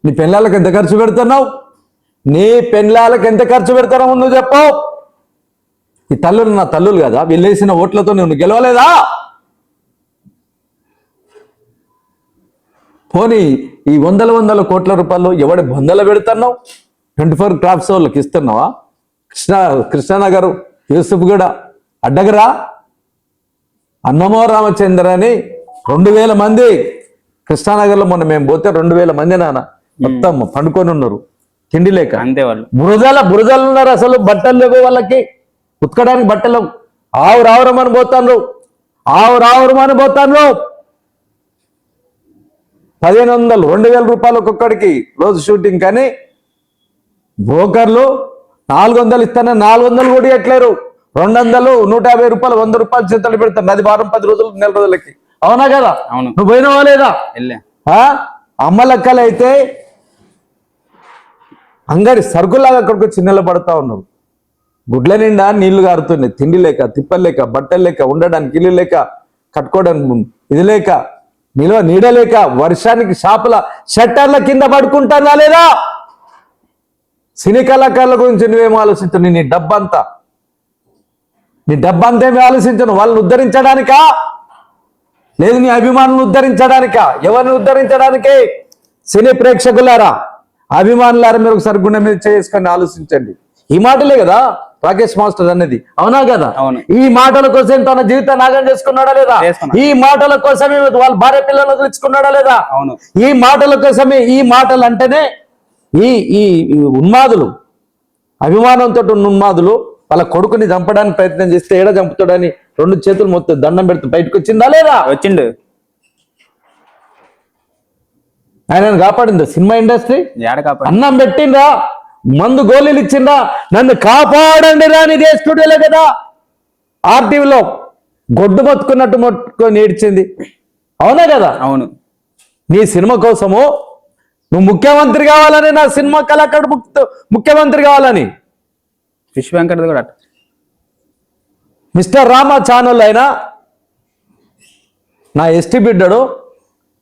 [SPEAKER 1] నీ పెళ్ళాలకు ఎంత ఖర్చు పెడుతున్నావు? నీ పెళ్ళాలకు ఎంత ఖర్చు పెడతారో ముందు చెప్పు. ఈ తల్లులు నా తల్లులు కదా, వీళ్ళేసిన ఓట్లతో నువ్వు గెలవలేదా? పోనీ ఈ వందల కోట్ల రూపాయలు ఎవడి బొందల పెడుతున్నావు? 24 క్రాఫ్ట్స్ వాళ్ళకి ఇస్తున్నావా? కృష్ణానగర్, యూసుఫ్గూడ, అడ్డగరా, అన్నమో రామచంద్ర అని 2000 మంది కృష్ణానగర్లో మొన్న మేము పోతే 2000 మంది నాన్న మొత్తం పండుకొని ఉన్నారు, తిండి లేక.
[SPEAKER 2] అంతే వాళ్ళు
[SPEAKER 1] బురదలు ఉన్నారు. అసలు బట్టలు లేవు వాళ్ళకి, ఉతకడానికి బట్టలు. ఆవురావురమని పోతాను 1500 2000 రూపాయలు ఒక్కొక్కడికి రోజు షూటింగ్. కానీ బ్రోకర్లు 400 ఇస్తానే 400 కూడా ఇవ్వట్లేరు. 200 150 రూపాయలు 100 రూపాయలు చేతులు పెడతారు. అది వారం 10 రోజులు, నెల రోజులకి. అవునా కదా? నువ్వు పోయినావా లేదా? అమ్మ లెక్కలు అయితే అంగడి సరుకులాగా అక్కడికి వచ్చి నిలబడతా ఉన్నావు. గుడ్ల నిండా నీళ్లు గారుతున్నాయి, తిండి లేక, తిప్పలు లేక, బట్టలు లేక, ఉండడానికి ఇల్లు లేక, కట్టుకోవడానికి ఇది లేక, నిల్వ నీడ లేక, వర్షానికి షాపుల షట్టర్ల కింద పడుకుంటానా లేదా? సినీ కళాకారుల గురించి నువ్వేమో ఆలోచించను. నీ డబ్బంతా ఏమీ ఆలోచించను. వాళ్ళని ఉద్ధరించడానికా? లేదు నీ అభిమానులను ఉద్ధరించడానికా? ఎవరిని ఉద్ధరించడానికే? సినీ ప్రేక్షకులారా, అభిమానులారా, మీరు ఒకసారి గుండె మీద చేసుకొని ఆలోచించండి. ఈ మాటలే కదా రాకేష్ మాస్టర్ అనేది. అవునా కదా? ఈ మాటల కోసం తన జీవితాన్ని నాగం చేసుకున్నాడా లేదా? ఈ మాటల కోసమే వాళ్ళ భార్య పిల్లలు వదిలించుకున్నాడా లేదా? ఈ మాటల కోసమే. ఈ మాటలు అంటేనే ఈ ఉన్మాదులు, అభిమానంతో ఉన్న ఉన్మాదులు వాళ్ళ కొడుకుని చంపడానికి ప్రయత్నం చేస్తే ఏడ చంపుతాడని 2 చేతులు మొత్తం దండం పెడితే బయటకు వచ్చిందా లేదా? వచ్చిండు. ఆయనను కాపాడిందా సినిమా ఇండస్ట్రీ? అన్నం పెట్టిందా? మందు గోళీలు ఇచ్చిందా? నన్ను కాపాడండి రాని ఇదే స్టూడియోలే కదా ఆర్టీవీలో గొడ్డు మొత్తుకొని ఏడ్చింది. అవునా కదా? అవును. నీ సినిమా కోసము నువ్వు ముఖ్యమంత్రి కావాలని, నా సినిమా కళాకారుడు ముఖ్యమంత్రి కావాలని. విశ్వవెంకట్ కూడా మిస్టర్ రామా ఛానల్ అయినా నా ఎస్టీ బిడ్డడు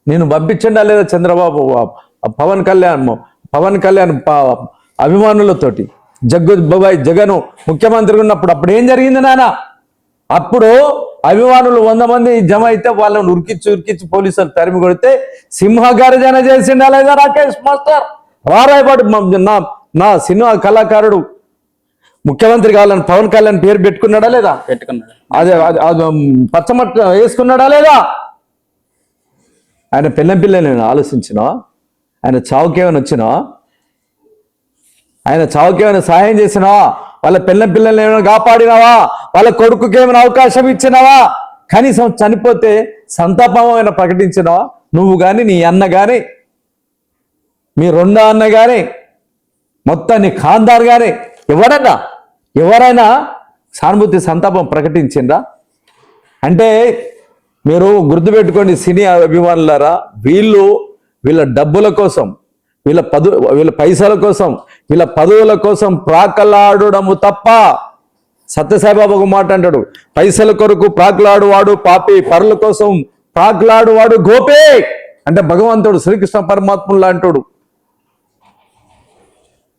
[SPEAKER 1] నేను పంపించండా లేదా చంద్రబాబు పవన్ కళ్యాణ్ అభిమానులతోటి బాబాయ్ జగన్ ముఖ్యమంత్రి ఉన్నప్పుడు అప్పుడు ఏం జరిగింది నాన్న? అప్పుడు అభిమానులు 100 మంది జమ అయితే వాళ్ళని ఉరికిచ్చి పోలీసులు తరిమి కొడితే సింహగర్జన చేసిండా లేదా రాకేష్ మాస్టర్? రారాయపాడు నా సినిమా కళాకారుడు ముఖ్యమంత్రి కావాలని పవన్ కళ్యాణ్ పేరు పెట్టుకున్నాడా లేదా? పెట్టుకున్నాడు. అదే పచ్చమట్ట వేసుకున్నాడా లేదా? ఆయన పిల్లని ఆలోచించినావా? ఆయన చావుకేమైనా వచ్చినావా? ఆయన చావుకేమైనా సహాయం చేసినావా? వాళ్ళ పిల్లల్ని ఏమైనా కాపాడినావా? వాళ్ళ కొడుకుకి ఏమైనా అవకాశం ఇచ్చినావా? కనీసం చనిపోతే సంతాపం ఏమైనా ప్రకటించినావా? నువ్వు కానీ, నీ అన్న కానీ, మీ రెండో అన్న కానీ మొత్తాన్ని ఖాందార్ గానే ఎవరైనా సానుభూతి సంతాపం ప్రకటించిండ్రా? అంటే మీరు గుర్తుపెట్టుకోండి సినీ అభిమానులారా, వీళ్ళ డబ్బుల కోసం, వీళ్ళ పైసల కోసం, వీళ్ళ పదవుల కోసం ప్రాకలాడము తప్ప. సత్యసాయిబాబా ఒక మాట అంటాడు, పైసల కొరకు ప్రాకులాడువాడు పాపి, పరుల కోసం ప్రాకులాడువాడు గోపే. అంటే భగవంతుడు శ్రీకృష్ణ పరమాత్ముడు లాంటోడు,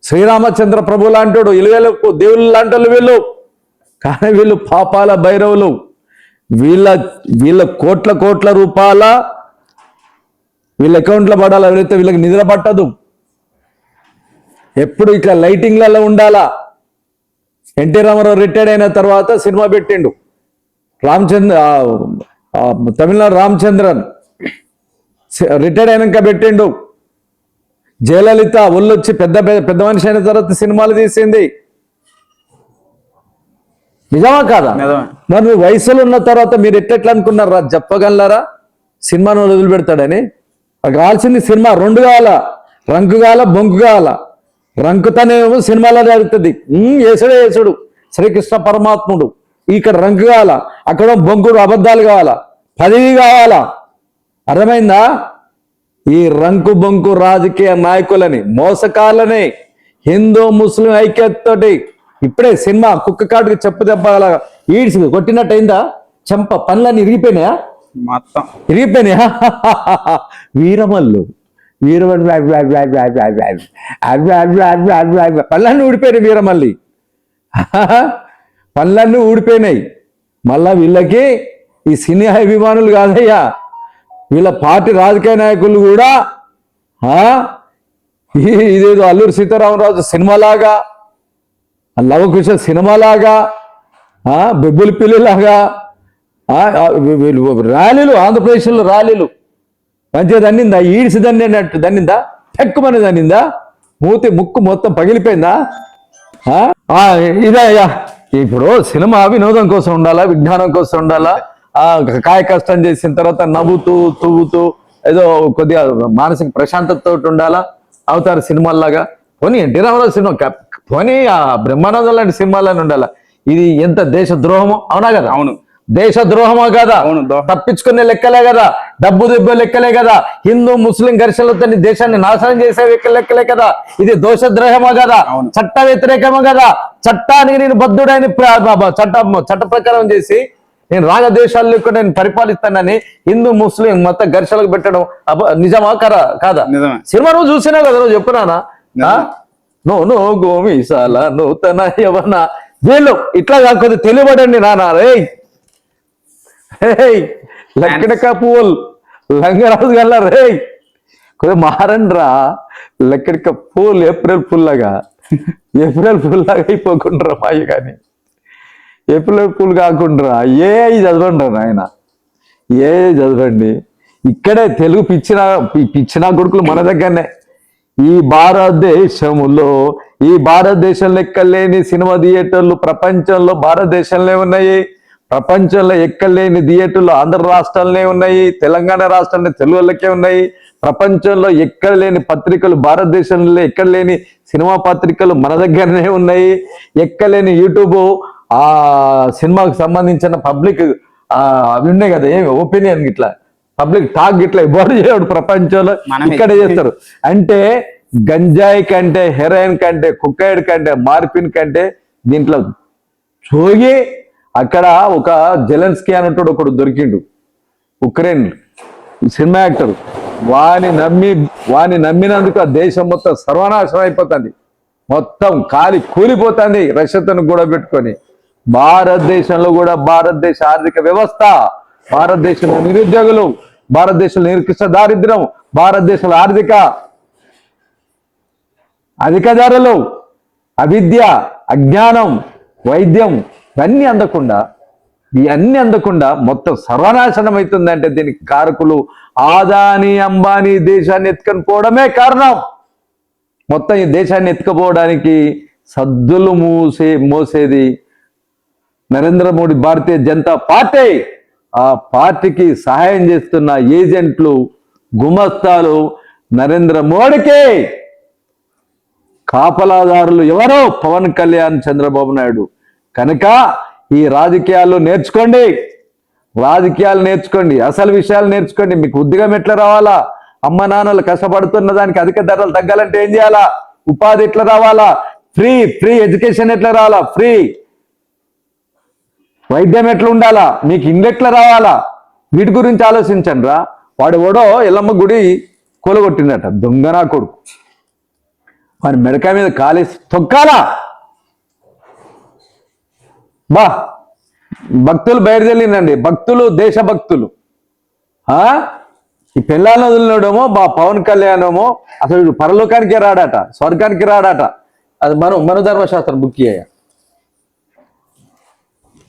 [SPEAKER 1] శ్రీరామచంద్ర ప్రభు లాంటోడు, ఇలువెలకు దేవుళ్ళు లాంటి వీళ్ళు. కానీ వీళ్ళు పాపాల భైరవులు. వీళ్ళ కోట్ల రూపాయల వీళ్ళ అకౌంట్లో పడాలా, వెళితే వీళ్ళకి నిద్ర పట్టదు. ఎప్పుడు ఇట్లా లైటింగ్లలో ఉండాలా. ఎన్టీ రామారావు రిటైర్డ్ అయిన తర్వాత సినిమా పెట్టిండు తమిళనాడు రామచంద్రన్, రిటైర్డ్ అయినాక పెట్టిండు. జయలలిత ఒళ్ళొచ్చి పెద్ద మనిషి అయిన తర్వాత సినిమాలు తీసింది. నిజమా కాదా? మరి మీ వయసులో ఉన్న తర్వాత మీరు ఎట్లా అనుకున్నారా? చెప్పగలరా సినిమాను వదిలిపెడతాడని? కావాల్సింది సినిమా రెండు కావాలా, రంకు కావాలా, బొంకు కావాలా. రంకుతనేమో సినిమాలో జరుగుతుంది, యేసుడు శ్రీకృష్ణ పరమాత్ముడు. ఇక్కడ రంకు కావాలా, అక్కడ బొంకుడు అబద్ధాలు కావాలా, పదవి కావాలా. అర్థమైందా? ఈ రంకు బొంకు రాజకీయ నాయకులని, మోసకాలని, హిందూ ముస్లిం ఐక్యతతోటి ఇప్పుడే సినిమా కుక్క కాటుకి చెప్పు దెబ్బ ఈడ్చి కొట్టినట్టు అయిందా? చెంప పనులన్నీ ఇరిగిపోయినాయా?
[SPEAKER 2] మొత్తం
[SPEAKER 1] ఇరిగిపోయినాయా? వీరమల్లు పళ్ళన్నీ ఊడిపోయినాయి. వీరమల్లి పళ్ళన్నీ ఊడిపోయినాయి. మళ్ళా వీళ్ళకి ఈ సినీ అభిమానులు కాదయ్యా, వీళ్ళ పార్టీ రాజకీయ నాయకులు కూడా ఇదేదో అల్లూరి సీతారామరాజు సినిమాలాగా, లవకుశ సినిమాలాగా, బెబ్బులి పిల్లిలాగా ర్యాలీలు, ఆంధ్రప్రదేశ్లో ర్యాలీలు మంచిగా దన్నిందా? ఈడ్చి దన్నినట్టు దన్నిందా? ఎక్కుమని దన్నిందా? ముక్కు మొత్తం పగిలిపోయిందా? ఇదయ్యా, ఇప్పుడు సినిమా వినోదం కోసం ఉండాలా, విజ్ఞానం కోసం ఉండాలా, కాయ కష్టం చేసిన తర్వాత నవ్వుతూ తువ్వుతూ ఏదో కొద్దిగా మానసిక ప్రశాంతతతో ఉండాలా. అవుతారు సినిమాల్లాగా. పోనీ ఎన్టీ రామారావు సినిమా, పోనీ ఆ బ్రహ్మానందం లాంటి సినిమాలని ఉండాలా. ఇది ఎంత దేశ ద్రోహమో, అవునా కదా?
[SPEAKER 2] అవును,
[SPEAKER 1] దేశ ద్రోహమా కదా? తప్పించుకునే లెక్కలే కదా, డబ్బు దెబ్బ లెక్కలే కదా, హిందూ ముస్లిం ఘర్షణలతో దేశాన్ని నాశనం చేసే లెక్కలే కదా. ఇది దోషద్రోహమా కదా, చట్ట వ్యతిరేకమా కదా. చట్టానికి నేను బద్ధుడైన చట్ట ప్రకారం చేసి నేను రాగదేశాల్లో కూడా నేను పరిపాలిస్తానని హిందూ ముస్లిం మత ఘర్షణలకు పెట్టడం నిజమా కాదా? సినిమా నువ్వు చూసినావు కదా, నువ్వు చెప్పునానా? నో గోమిసాల నూతన యవన, వీళ్ళు ఇట్లా కాకపోతే తెలియబడండి నానా. లెక్కడక పూల్ లంగరాజు గల్లా రే కొద్దిగా మారండ్రా. లెక్కడిక పూల్ ఏప్రిల్ ఫుల్లాగా అయిపోకుండా మాయ. కానీ ఏప్రిల్ ఫుల్ కాకుండా చదవండి నాయన, చదవండి. ఇక్కడే తెలుగు పిచ్చిన కొడుకులు మన దగ్గరనే. ఈ భారతదేశం లెక్కలేని సినిమా థియేటర్లు ప్రపంచంలో భారతదేశంలో ఉన్నాయి. ప్రపంచంలో ఎక్కలేని థియేటర్లు ఆంధ్ర రాష్ట్రాలనే ఉన్నాయి, తెలంగాణ రాష్ట్రాలనే తెలుగు వాళ్ళకే ఉన్నాయి. ప్రపంచంలో ఎక్కడ లేని పత్రికలు, భారతదేశంలో ఎక్కడ లేని సినిమా పత్రికలు మన దగ్గరనే ఉన్నాయి. ఎక్కలేని యూట్యూబ్ సినిమాకు సంబంధించిన పబ్లిక్ అవి ఉన్నాయి కదా, ఒపీనియన్ ఇట్లా పబ్లిక్ టాక్ ఇట్లా ఎవరు చేయడు ప్రపంచంలో, ఇక్కడే చేస్తారు. అంటే గంజాయి కంటే, హెరాయిన్ కంటే, కుక్కైడ్ కంటే, మార్పిన్ కంటే దీంట్లో చోగి. అక్కడ ఒక జెలెన్స్కీ అనేటోడు ఒకడు దొరికిండు, ఉక్రెయిన్ సినిమా యాక్టర్. వాని నమ్మినందుకు ఆ దేశం మొత్తం సర్వనాశనం అయిపోతుంది, మొత్తం కాలి కూలిపోతుంది రష్యాతో కూడా పెట్టుకొని. భారతదేశంలో కూడా భారతదేశ ఆర్థిక వ్యవస్థ, భారతదేశంలో నిరుద్యోగులు, భారతదేశంలో నికృష్ట దారిద్ర్యం, భారతదేశంలో అధిక ధరలు, అవిద్య, అజ్ఞానం, వైద్యం ఇవన్నీ అందకుండా మొత్తం సర్వనాశనం అవుతుందంటే దీనికి కారకులు ఆదాని అంబానీ దేశాన్ని ఎత్తుకొని పోవడమే కారణం. మొత్తం ఈ దేశాన్ని ఎత్తుకుపోవడానికి సద్దులు మోసేది నరేంద్ర మోడీ, భారతీయ జనతా పార్టీ. ఆ పార్టీకి సహాయం చేస్తున్న ఏజెంట్లు, గుమస్తాలు నరేంద్ర మోడీకి కాపలాదారులు ఎవరో పవన్ కళ్యాణ్, చంద్రబాబు నాయుడు. కనుక ఈ రాజకీయాలు నేర్చుకోండి, అసలు విషయాలు నేర్చుకోండి. మీకు ఉద్యోగం ఎట్లా రావాలా, అమ్మ నాన్నలు కష్టపడుతున్న దానికి అధిక ధరలు తగ్గాలంటే ఏం చేయాలా, ఉపాధి ఎట్లా రావాలా, ఫ్రీ ఎడ్యుకేషన్ ఎట్లా రావాలా, ఫ్రీ వైద్యం ఎట్లా ఉండాలా, మీకు ఇల్లు ఎట్లా రావాలా, వీటి గురించి ఆలోచించండి రా. వాడు ఓడో ఎల్లమ్మ గుడి కూలగొట్టిందట, దొంగనా కొడుకు. వాడి మెడకాయ మీద కాలేసి తొక్కాలా. భక్తులు బయలుదేరిందండి, భక్తులు, దేశభక్తులు. ఈ పిల్లలను వదిలినడమో పవన్ కళ్యాణమో అసలు పరలోకానికే రాడట, స్వర్గానికి రాడట. అది మనధర్మశాస్త్రం బుక్ అయ్యా.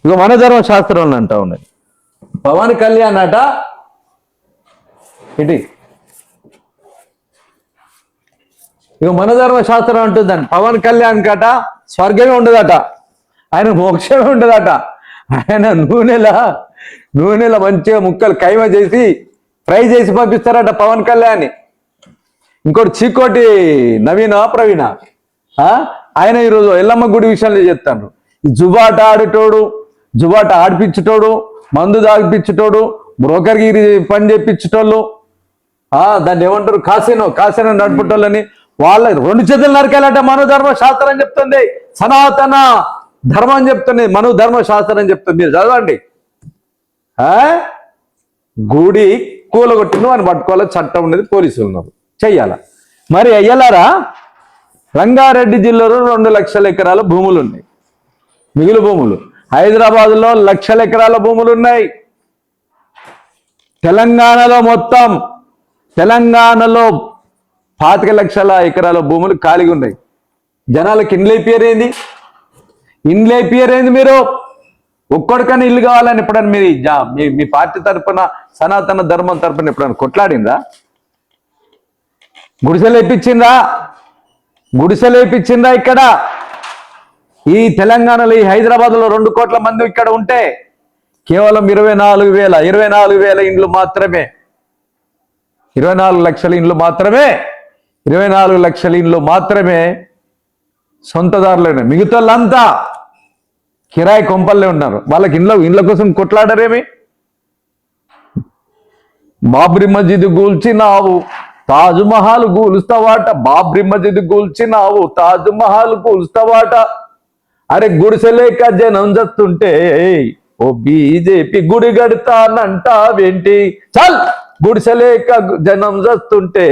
[SPEAKER 1] ఇక మనధర్మశాస్త్రం అంటా ఉన్నది. పవన్ కళ్యాణ్ అట ఇటు, ఇక మనధర్మశాస్త్రం అంటుందండి, పవన్ కళ్యాణ్ కట స్వర్గమే ఉండదట, ఆయన మోక్షమే ఉండదట. ఆయన నూనెల మంచిగా ముక్కలు కైమ చేసి ఫ్రై చేసి పంపిస్తారట పవన్ కళ్యాణ్. ఇంకోటి చీకోటి నవీన ప్రవీణ, ఆయన ఈరోజు ఎల్లమ్మ గుడి విషయంలో చెప్తాను. ఈ జుబాట ఆడేటోడు, జుబాట ఆడిపించేటోడు, మందు దాగిపించేటోడు, బ్రోకర్గిరి పని చేపించేటోళ్ళు, దాన్ని ఏమంటారు, కాసినో నడుపుటోళ్ళని వాళ్ళ 2 చేతులు నరకాలంటే మనోధర్మ శాస్త్రం అని చెప్తుంది, సనాతన ధర్మం అని చెప్తుంది, మనోధర్మ శాస్త్రం అని చెప్తుంది. మీరు చదవండి. గుడి కూలగొట్టిన అని పట్టుకోవాలి, చట్టం ఉన్నది, పోలీసులు ఉన్నారు, చెయ్యాల. మరి అయ్యలారా, రంగారెడ్డి జిల్లాలో 2 లక్షల ఎకరాల భూములు ఉన్నాయి, మిగులు భూములు. హైదరాబాద్లో లక్షల ఎకరాల భూములు ఉన్నాయి. తెలంగాణలో 25 లక్షల ఎకరాల భూములు ఖాళీగా ఉన్నాయి. జనాలకు ఇండ్లు అయిపోయారేంది మీరు? ఒక్కడికైనా ఇల్లు కావాలని ఎప్పుడైనా మీరు మీ పార్టీ తరఫున, సనాతన ధర్మం తరఫున ఎప్పుడైనా కొట్లాడిందా? గుడిసెలు వేయించిందా? ఇక్కడ ఈ తెలంగాణలో, ఈ హైదరాబాద్లో 2 కోట్ల మంది ఇక్కడ ఉంటే కేవలం 24,000 ఇండ్లు మాత్రమే, 24 లక్షల ఇండ్లు మాత్రమే, 24 లక్షల ఇండ్లు మాత్రమే సొంతదారులైన. మిగతా వాళ్ళంతా కిరాయి కొంపల్లే ఉన్నారు. వాళ్ళకి ఇండ్ల కోసం కొట్లాడరేమి? బాబ్రీ మస్జిద్ కూల్చినావు, తాజ్మహల్ కూలుస్తావాట, బాబ్రీ మస్జిద్ కూల్చినావు, తాజ్మహల్ కూలుస్తావాట. అరే గుడిసెలేక జనం చస్తుంటే ఓ బీజేపీ గుడి కడతానంటావేంటి? చల్, గుడిసెలేక జనం చస్తుంటే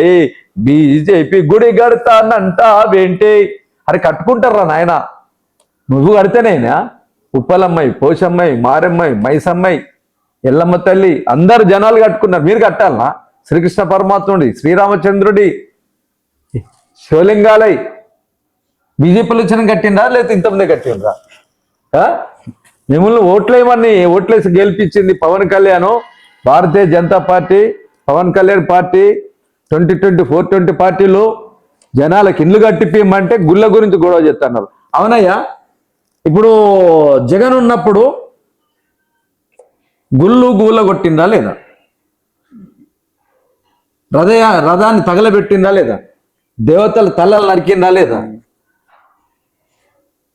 [SPEAKER 1] బీజేపీ గుడి కడతానంటావేంటి? అరే కట్టుకుంటారా నాయన, నువ్వు కడితేనేనా? ఉప్పలమ్మాయి, పోషమ్మాయి, మారమ్మాయి, మైసమ్మాయి, ఎల్లమ్మ తల్లి అందరు జనాలు కట్టుకున్నారు, మీరు కట్టాలనా? శ్రీకృష్ణ పరమాత్ముడి, శ్రీరామచంద్రుడి శివలింగాలై బీజేపీలో వచ్చిన కట్టిందా, లేకపోతే ఇంతమంది కట్టిండ్రా? మిమ్మల్ని ఓట్లేసి గెలిపించింది పవన్ కళ్యాణ్, భారతీయ జనతా పార్టీ, పవన్ కళ్యాణ్ పార్టీ. 2024-20 పార్టీలో జనాలకు ఇండ్లు కట్టిపియమంటే గుళ్ళ గురించి గొడవ చేస్తున్నారు. అవునయ్యా, ఇప్పుడు జగన్ ఉన్నప్పుడు గుళ్ళ కొట్టిందా లేదా? రథాన్ని తగలబెట్టిందా లేదా? దేవతల తలలు నరికిందా లేదా?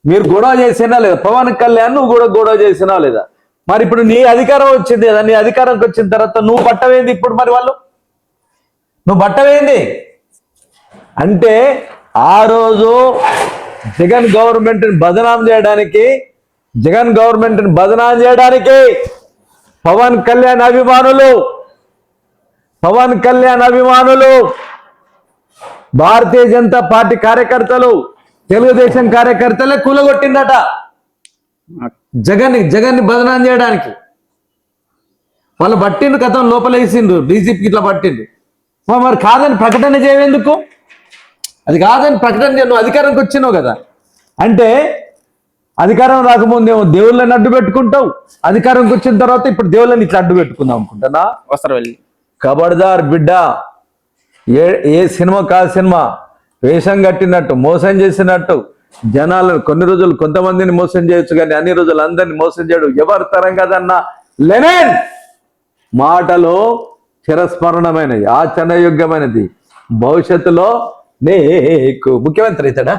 [SPEAKER 1] మీరు గొడవ చేసినా లేదా? పవన్ కళ్యాణ్ నువ్వు కూడా గొడవ చేసినా లేదా? మరి ఇప్పుడు నీ అధికారం వచ్చింది కదా, నీ అధికారంకి వచ్చిన తర్వాత నువ్వు బట్టవేంది ఇప్పుడు? మరి నువ్వు బట్టవేంది అంటే, ఆ రోజు జగన్ గవర్నమెంట్ని బదనాం చేయడానికి పవన్ కళ్యాణ్ అభిమానులు, భారతీయ జనతా పార్టీ కార్యకర్తలు, తెలుగుదేశం కార్యకర్తలే కూలగొట్టిందట జగన్ని బదనాం చేయడానికి. వాళ్ళు పట్టిండు, కథం లోపల వేసిండ్రు, డీజీపీకి ఇట్లా పట్టిండు. మరి కాదని ప్రకటన చేయవేందుకు? అది కాదని ప్రకటన నువ్వు అధికారంకి వచ్చినావు కదా. అంటే అధికారం రాకముందేమో దేవుళ్ళని అడ్డు పెట్టుకుంటావు, అధికారంకి వచ్చిన తర్వాత ఇప్పుడు దేవుళ్ళని ఇట్లా అడ్డు పెట్టుకుందాం అనుకుంటున్నా. కబడ్దార్ బిడ్డ, ఏ సినిమా కాదు సినిమా, వేషం కట్టినట్టు, మోసం చేసినట్టు జనాలను కొన్ని రోజులు కొంతమందిని మోసం చేయొచ్చు, కానీ అన్ని రోజులు అందరినీ మోసం చేయడు ఎవరి తరం కదన్నా. లెనిన్ మాటలు చిరస్మరణమైనది, ఆచరణయోగ్యమైనది. భవిష్యత్తులో నీకు ముఖ్యమంత్రి అవుతాడా?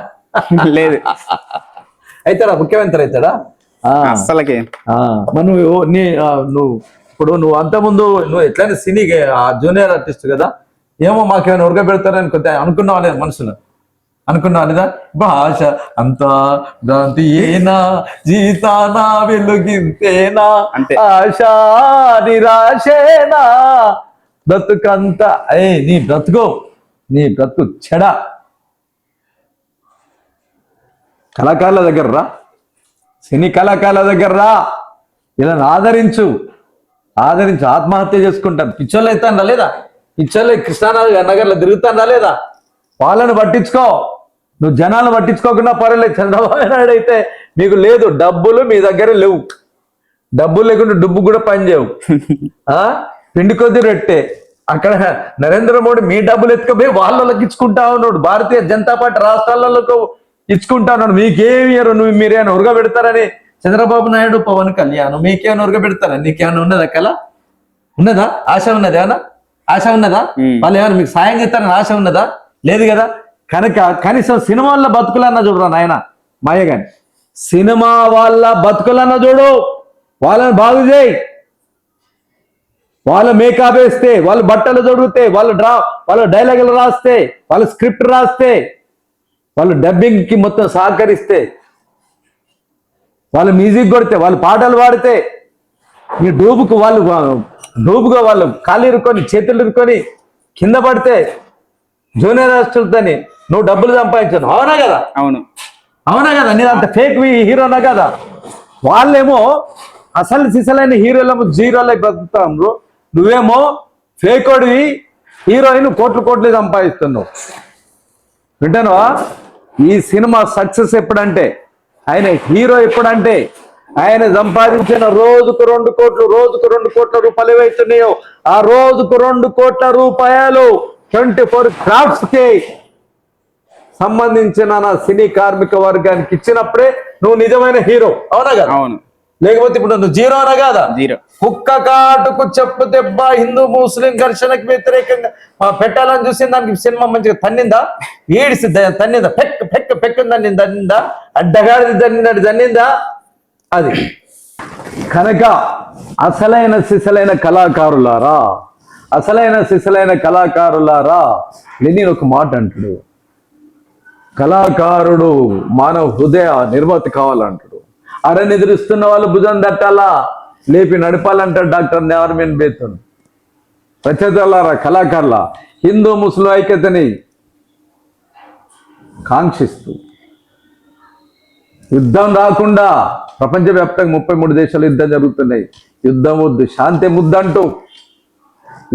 [SPEAKER 2] లేదు,
[SPEAKER 1] అవుతాడా? ముఖ్యమంత్రి అవుతాడా?
[SPEAKER 2] అస్సలకి.
[SPEAKER 1] మరి నువ్వు ఇప్పుడు నువ్వు అంతకుముందు నువ్వు ఎట్లయినా సినీ జూనియర్ ఆర్టిస్ట్ కదా, ఏమో మాకేమైనా ఉరగ పెడతారని కొంత అనుకున్నావా లేదా మనసులో? అనుకున్నావా లేదా? భాష అంతా భ్రాంతి ఏనా, జీతానా వెలుగింతేనా,
[SPEAKER 2] అంతే.
[SPEAKER 1] ఆశా నిరాశేనా, బ్రతుకంతా నీ బ్రతుకు చెడ. కళాకారుల దగ్గర రా, సినీ కళాకారుల దగ్గర రా, ఇలా ఆదరించు. ఆత్మహత్య చేసుకుంటాను పిచ్చోళ్ళు అవుతాను లేదా? పిచ్చోళ్ళు కృష్ణానగర్లో తిరుగుతాను లేదా? వాళ్ళని పట్టించుకో. నువ్వు జనాలను పట్టించుకోకుండా పర్వాలేదు. చంద్రబాబు నాయుడు అయితే మీకు లేదు, డబ్బులు మీ దగ్గర లేవు. డబ్బులు లేకుండా డుబ్బు కూడా పనిచేయవు. పిండి కొద్ది రొట్టె. అక్కడ నరేంద్ర మోడీ మీ డబ్బులు ఎత్తుకపోయి వాళ్ళకి ఇచ్చుకుంటా ఉన్నాడు. భారతీయ జనతా పార్టీ రాష్ట్రాలకు ఇచ్చుకుంటా ఉన్నాడు. మీకేమి మీరేమైనా ఉరగ పెడతారని చంద్రబాబు నాయుడు, పవన్ కళ్యాణ్ మీకేమైనా ఉరగ పెడతారా? నీకేమైనా ఉన్నదా? కళ ఉన్నదా? ఆశ ఉన్నదా? ఏమన్నా ఆశ ఉన్నదా? వాళ్ళు ఏమైనా మీకు సాయం చేస్తారని ఆశ ఉన్నదా? లేదు కదా. కనుక కనీసం సినిమా వాళ్ళ బతుకులన్నా చూడరా నాయన మాయ గాని. సినిమా వాళ్ళ బతుకులన్నా చూడు, వాళ్ళని బాగు చేయి. వాళ్ళు మేకప్ వేస్తే, వాళ్ళు బట్టలు దొరికితే, వాళ్ళు డైలాగులు రాస్తే, వాళ్ళు స్క్రిప్ట్ రాస్తే, వాళ్ళు డబ్బింగ్ కి మొత్తం సహకరిస్తే, వాళ్ళు మ్యూజిక్ కొడితే, వాళ్ళు పాటలు పాడితే, ఈ డూబుగా వాళ్ళు కాళ్ళు ఇరుక్కొని చేతులు ఇరుక్కొని కింద పడితే జూనియర్ ఆర్టిస్టులతోని నువ్వు డబ్బులు సంపాదించాను. అవునా కదా? అవునా కదా? నేను అంత ఫేక్ హీరోనా కదా? వాళ్ళేమో అసలు సిసలైన హీరోలేమో జీరోలై బ్రతుకుతాము. నువ్వేమో ఫేకోడివి, హీరోయిన్ కోట్లు సంపాదిస్తున్నావు. వింటానువా? ఈ సినిమా సక్సెస్ ఎప్పుడంటే, ఆయన హీరో ఎప్పుడంటే, ఆయన సంపాదించిన రోజుకు 2 కోట్ల రూపాయలు ఏవైతున్నాయో ఆ రోజుకు 2 కోట్ల రూపాయలు 24 క్రాఫ్ట్స్ కి సంబంధించిన నా సినీ కార్మిక వర్గానికి ఇచ్చినప్పుడే నువ్వు నిజమైన హీరో. అవునా కదా?
[SPEAKER 2] అవును.
[SPEAKER 1] లేకపోతే ఇప్పుడు నువ్వు జీరోనా కాదా?
[SPEAKER 2] జీరో.
[SPEAKER 1] కుక్క కాటుకు చెప్పు దెబ్బ హిందూ ముస్లిం ఘర్షణకు వ్యతిరేకంగా పెట్టాలని చూసిన దానికి సినిమా మంచిగా తన్నిందా? ఈడిసి తన్నిందా? పెక్కు తన్నిందా? అడ్డగాడిది తన్నిందా? అది కనుక అసలైన సిసలైన కళాకారులారా, లెనిన్ ఒక మాట అంటాడు, కళాకారుడు మానవ హృదయ నిర్మాత కావాలంటాడు. అరని ఎదురుస్తున్న వాళ్ళు భుజం తట్టాలా, లేపి నడపాలంటాడు డాక్టర్ నెవర్మెన్ బేతన్. రచయితలారా, కళాకారుల, హిందూ ముస్లిం ఐక్యతని కాంక్షిస్తూ యుద్ధం రాకుండా ప్రపంచవ్యాప్తంగా 33 దేశాలు యుద్ధం జరుగుతున్నాయి. యుద్ధం వద్దు, శాంతి ముద్దంటూ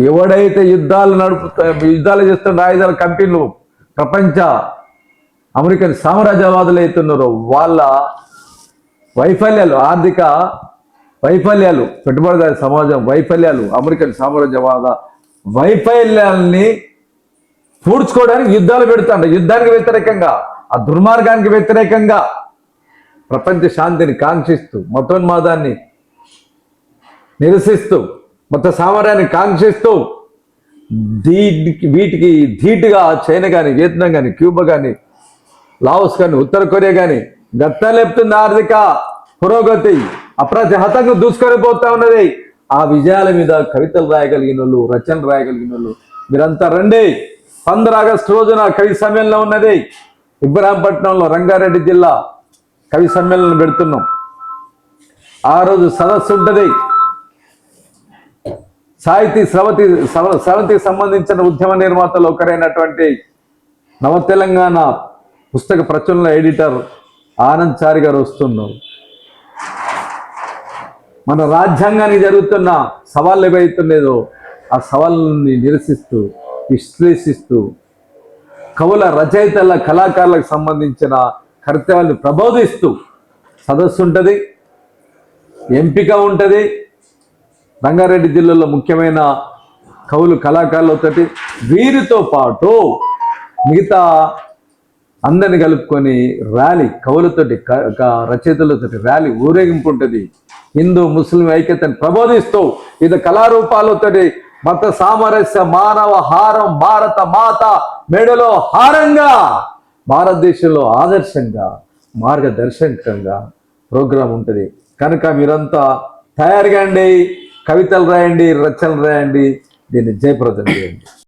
[SPEAKER 1] ఎవడైతే యుద్ధాలు చేస్తున్న ఆయుధాల కంపెనీలు ప్రపంచ అమెరికన్ సామ్రాజ్యవాదులు అవుతున్నారో వాళ్ళ వైఫల్యాలు, ఆర్థిక వైఫల్యాలు, పెట్టుబడిదారి సమాజం వైఫల్యాలు, అమెరికన్ సామ్రాజ్యవాద వైఫల్యాల్ని పూడ్చుకోవడానికి యుద్ధాలు పెడతాడు. యుద్ధానికి వ్యతిరేకంగా, ఆ దుర్మార్గానికి వ్యతిరేకంగా ప్రపంచ శాంతిని కాంక్షిస్తూ, మతోన్మాదాన్ని నిరసిస్తూ, మత సామర్థ్యాన్ని కాంక్షిస్తూ వీటికి ధీటుగా చైనా కానీ, వియత్నాం కానీ, క్యూబా కానీ, లాఓస్ కానీ, ఉత్తర కొరియా కానీ గత్తలేపుతున్న ఆర్థిక పురోగతి అప్రతిహతంగా దూసుకొని పోతా ఉన్నది. ఆ విజయాల మీద కవితలు రాయగలిగిన వాళ్ళు, రచనలు రాయగలిగిన వాళ్ళు మీరంతా రండి. 15 ఆగస్టు రోజున కవి సమ్మేళనం ఉన్నది. ఇబ్రాహీంపట్నంలో రంగారెడ్డి జిల్లా కవి సమ్మేళనం పెడుతున్నాం. ఆ రోజు సదస్సు ఉంటుంది. స్రవంతికి సంబంధించిన ఉద్యమ నిర్మాతలు ఒకరైనటువంటి నవ తెలంగాణ పుస్తక ప్రచురణ ఎడిటర్ ఆనంద్ చారి గారు వస్తున్నారు. మన రాజ్యాంగానికి జరుగుతున్న సవాళ్ళు ఏవైతున్నాయో ఆ సవాళ్ళని నిరసిస్తూ, విశ్లేషిస్తూ, కవుల, రచయితల, కళాకారులకు సంబంధించిన కర్తవ్యాలను ప్రబోధిస్తూ సదస్సు ఉంటుంది, ఎంపిక ఉంటుంది. రంగారెడ్డి జిల్లాలో ముఖ్యమైన కవులు, కళాకారులతోటి, వీరితో పాటు మిగతా అందరిని కలుపుకొని ర్యాలీ, కవులతోటి, రచయితలతోటి ర్యాలీ, ఊరేగింపు ఉంటుంది. హిందూ ముస్లిం ఐక్యతను ప్రబోధిస్తూ వివిధ కళారూపాలతోటి మత సామరస్య మానవ హారం భారత మాత మెడలో హారంగా భారతదేశంలో ఆదర్శంగా మార్గదర్శకంగా ప్రోగ్రాం ఉంటుంది. కనుక మీరంతా తయారుగా అండి, కవితలు రాయండి, రచనలు రాయండి, దీన్ని జయప్రదం చేయండి.